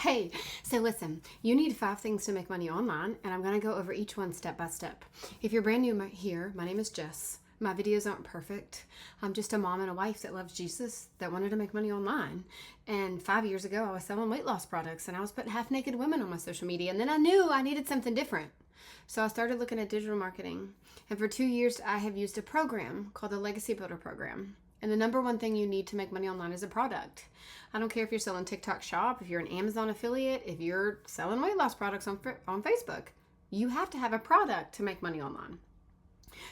Hey, so listen, you need 5 things to make money online, and I'm going to go over each one step by step. If you're brand new here, my name is Jess. My videos aren't perfect. I'm just a mom and a wife that loves Jesus that wanted to make money online. And 5 years ago, I was selling weight loss products and I was putting half naked women on my social media. And then I knew I needed something different. So I started looking at digital marketing. And for 2 years, I have used a program called the Legacy Builder Program. And the number one thing you need to make money online is a product. I don't care if you're selling TikTok Shop, if you're an Amazon affiliate, if you're selling weight loss products on Facebook. You have to have a product to make money online.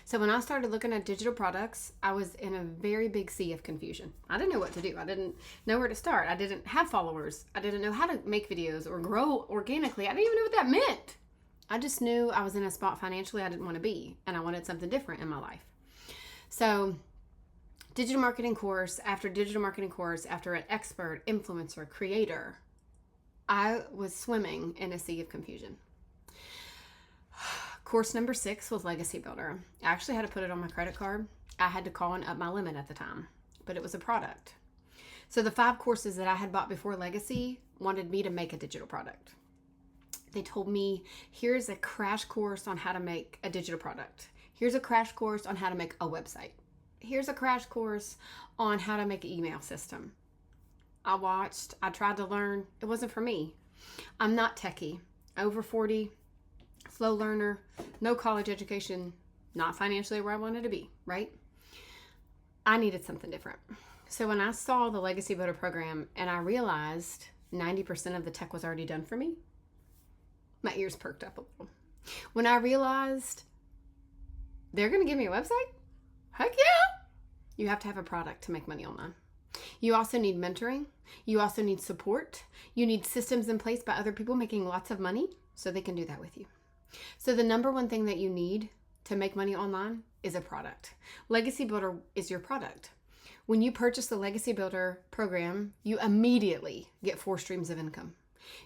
So when I started looking at digital products, I was in a very big sea of confusion. I didn't know what to do. I didn't know where to start. I didn't have followers. I didn't know how to make videos or grow organically. I didn't even know what that meant. I just knew I was in a spot financially I didn't want to be, and I wanted something different in my life. So digital marketing course after digital marketing course after an expert, influencer, creator, I was swimming in a sea of confusion. Course number 6 was Legacy Builder. I actually had to put it on my credit card. I had to call and up my limit at the time, but it was a product. So the 5 courses that I had bought before Legacy wanted me to make a digital product. They told me, here's a crash course on how to make a digital product. Here's a crash course on how to make a website. Here's a crash course on how to make an email system. I watched, I tried to learn. It wasn't for me. I'm not techie. Over 40, slow learner, no college education, not financially where I wanted to be, right? I needed something different. So when I saw the Legacy Builder program and I realized 90% of the tech was already done for me, my ears perked up a little. When I realized they're going to give me a website, heck yeah! You have to have a product to make money online. You also need mentoring. You also need support. You need systems in place by other people making lots of money so they can do that with you. So the number one thing that you need to make money online is a product. Legacy Builder is your product. When you purchase the Legacy Builder program, you immediately get 4 streams of income.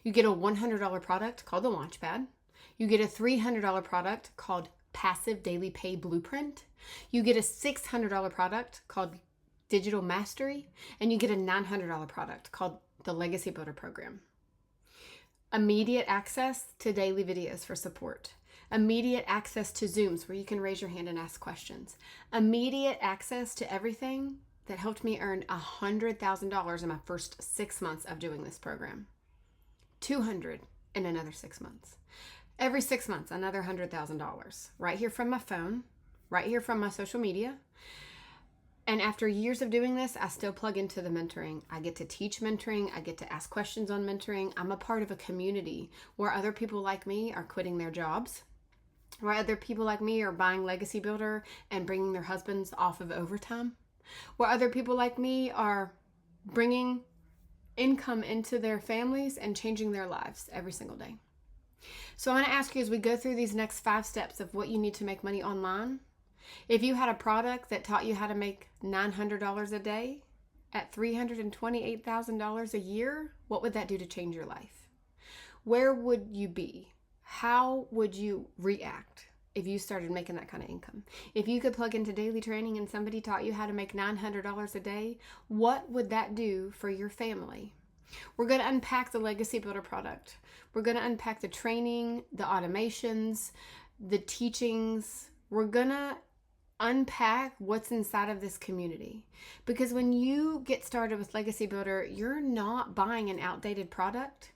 You get a $100 product called the Launchpad. You get a $300 product called Passive Daily Pay Blueprint. You get a $600 product called Digital Mastery. And you get a $900 product called the Legacy Builder program. Immediate access to daily videos for support. Immediate access to Zooms where you can raise your hand and ask questions. Immediate access to everything that helped me earn $100,000 in my first 6 months of doing this program. 200 in another 6 months. Every 6 months, another $100,000. Right here from my phone, right here from my social media. And after years of doing this, I still plug into the mentoring. I get to teach mentoring. I get to ask questions on mentoring. I'm a part of a community where other people like me are quitting their jobs, where other people like me are buying Legacy Builder and bringing their husbands off of overtime, where other people like me are bringing income into their families and changing their lives every single day. So I want to ask you as we go through these next 5 steps of what you need to make money online. If you had a product that taught you how to make $900 a day at $328,000 a year, what would that do to change your life? Where would you be? How would you react if you started making that kind of income? If you could plug into daily training and somebody taught you how to make $900 a day, what would that do for your family? We're going to unpack the Legacy Builder product. We're going to unpack the training, the automations, the teachings. We're going to unpack what's inside of this community. Because when you get started with Legacy Builder, you're not buying an outdated product.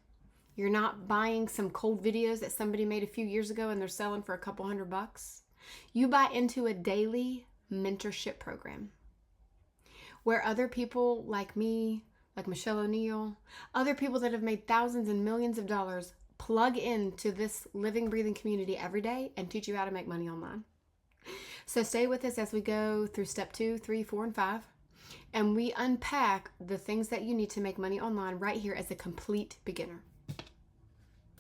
You're not buying some cold videos that somebody made a few years ago and they're selling for a couple $100. You buy into a daily mentorship program where other people like me, like Michelle O'Neill, other people that have made thousands and millions of dollars plug into this living, breathing community every day and teach you how to make money online. So stay with us as we go through step 2, 3, 4, and 5. And we unpack the things that you need to make money online right here as a complete beginner.